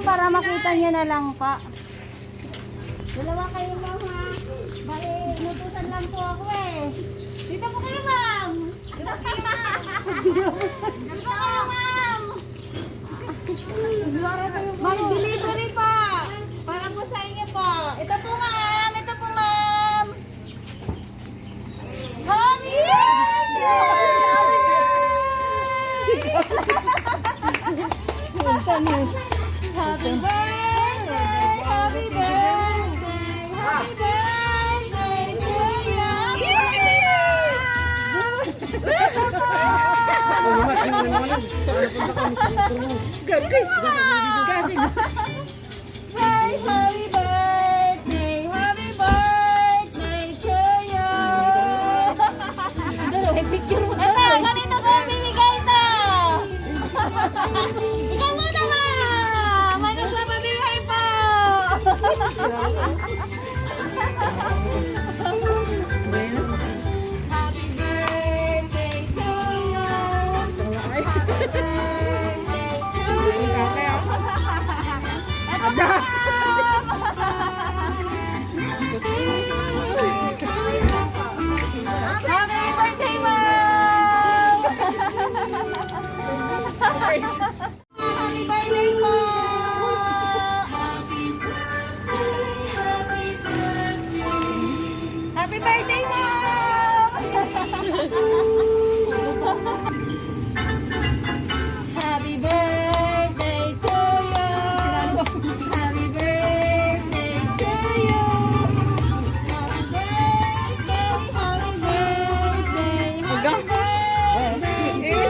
para makita niyo na lang pa. Dalawa kayo ma'am ha. Bali, inutusan lang po ako eh. Dito po kayo ma'am. Dito po kayo ma'am. Dito kayo ma'am. May delivery pa. Para po sa inyo po. Ito po ma'am. Ito po ma'am. Happy birthday! Happy birthday! Happy birthday! Happy birthday to you! Happy birthday, ma'am! Ito po! Hi, happy birthday! Happy birthday to you! Ito, kanino ko bibigay ito? Ikaw muna, ma'am! May nagpapabigay po! Happy birthday to you! Happy birthday to you! Ito po, happy birthday, ma'am! Happy birthday po! Happy birthday, ma'am! Happy birthday to you! Happy birthday to you! Happy birthday, happy birthday, happy birthday to you!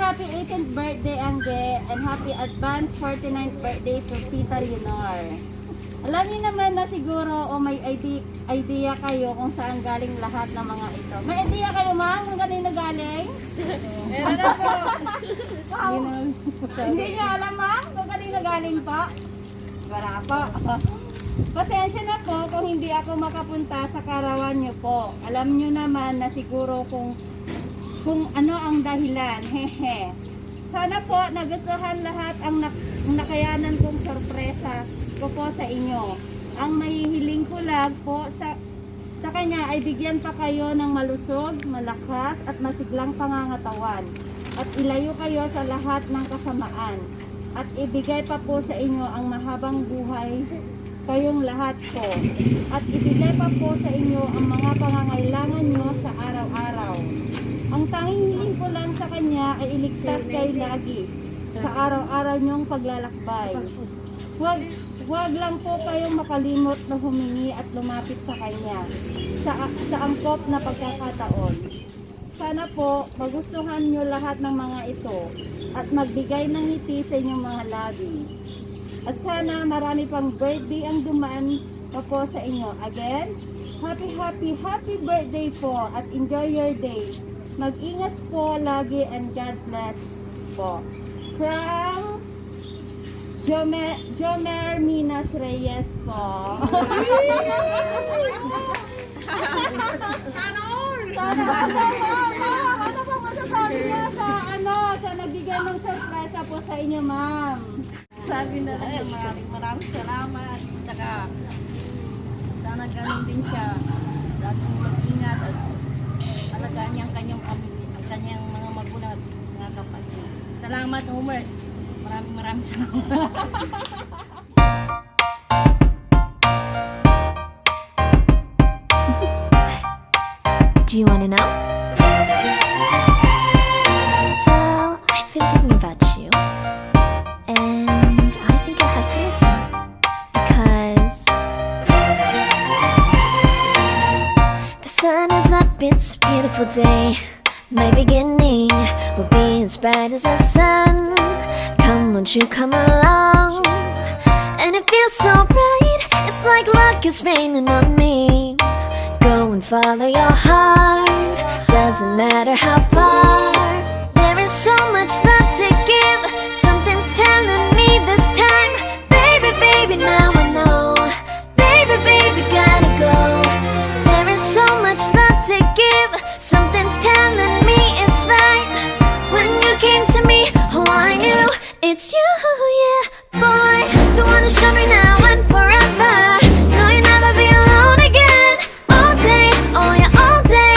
Happy 18th birthday, Angge, and happy advance 49th birthday to Tita Leonor. Alam niyo naman na siguro o may idea kayo kung saan galing lahat ng mga ito. May idea kayo, ma'am, kung kanino galing? Meron po. Wow. Hindi niyo alam, ma'am, kung kanino galing po? Wala po. Pasensya na po kung hindi ako makapunta sa karawan niyo po. Alam niyo naman na siguro kung ano ang dahilan. Hehe. Sana po nagustuhan lahat ang nakayanan kong sorpresa ko po sa inyo. Ang mahihiling ko lang po sa kanya ay bigyan pa kayo ng malusog, malakas at masiglang pangangatawan. At ilayo kayo sa lahat ng kasamaan. At ibigay pa po sa inyo ang mahabang buhay kayong lahat po. At ibigay pa po sa inyo ang mga pangangailangan nyo sa araw-araw. Ang tanging hiling ko lang sa kanya ay iligtas kayo lagi sa araw-araw nyong paglalakbay. Huwag lang po kayong makalimot na humingi at lumapit sa kanya sa angkop na pagkakataon. Sana po magustuhan nyo lahat ng mga ito at magbigay ng ngiti sa inyong mga labi. At sana marami pang birthday ang dumaan pa po sa inyo. Again, happy birthday po at enjoy your day. Mag-ingat po lagi and God bless po. From Jomer Minas Reyes po. Ano po masasabi niya sa nagbigay ng surprise po sa inyo, ma'am? Sabi na rin maraming salamat. Tsaka sana ganun din siya. Laging mag-ingat at alagaan niya ang kanyang mga magulang at mga kapatid. Salamat, Homer. Maraming salamat. Do you want to know? Well, I've been thinking about you, and I think I have to listen because the sun is up, it's a beautiful day. My beginning will be as bright as the sun. Come, won't you come along? And it feels so bright, it's like luck is raining on me. Go and follow your heart, doesn't matter how far. There is so much love to give, something's telling me this time. Baby, baby, now I know. Baby, baby, gotta go. There is so much love to give, something's telling me it's right. When you came to me, oh I knew it's you, yeah, boy. The one who showed me now and forever. No, you'll never be alone again. All day, oh yeah, all day.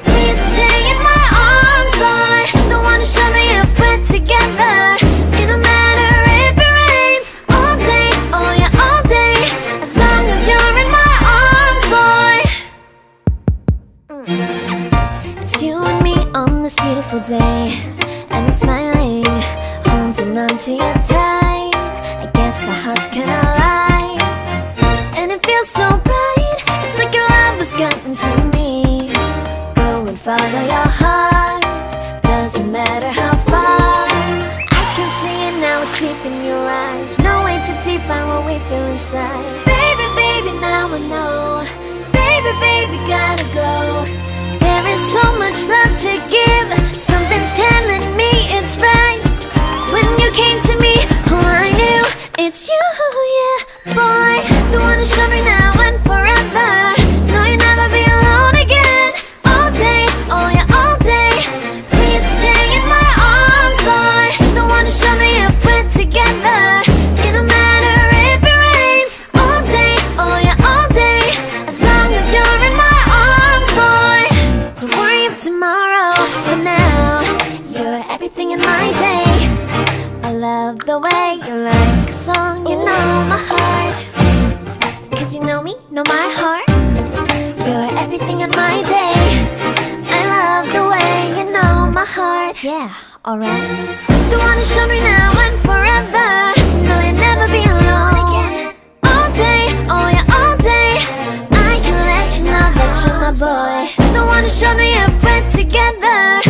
Please stay in my arms, boy. The one who showed me if we're together. It don't matter if it rains. All day, oh yeah, all day. As long as you're in my arms, boy. It's you and me on this beautiful day, and it's smiling, holding on to you tight. I guess our hearts can align, and it feels so bright. It's like your love has gotten to me. Go and follow your heart, doesn't matter how far. I can see it now, it's deep in your eyes. No way to define what we feel inside. Baby, baby, now I know. Baby, baby, gotta go. There is so much love to give. Something's telling me it's right. When you came to me, oh, I knew it's you, yeah, boy. The one who showed me now and forever. No, you'll never be alone again. All day, oh yeah, all day. Please stay in my arms, boy. The one who showed me if we're together. It don't matter if it rains. All day, oh yeah, all day. As long as you're in my arms, boy. Don't worry of tomorrow. For now, you're everything in my day. I love the way you like a song. You know my heart, 'cause you know me, know my heart. You're everything in my day. I love the way you know my heart. Yeah, alright. The one who showed me now and forever. No, you'll never be alone again. All day, oh yeah, all day. I can let you know that you're my boy. The one who showed me if we're together.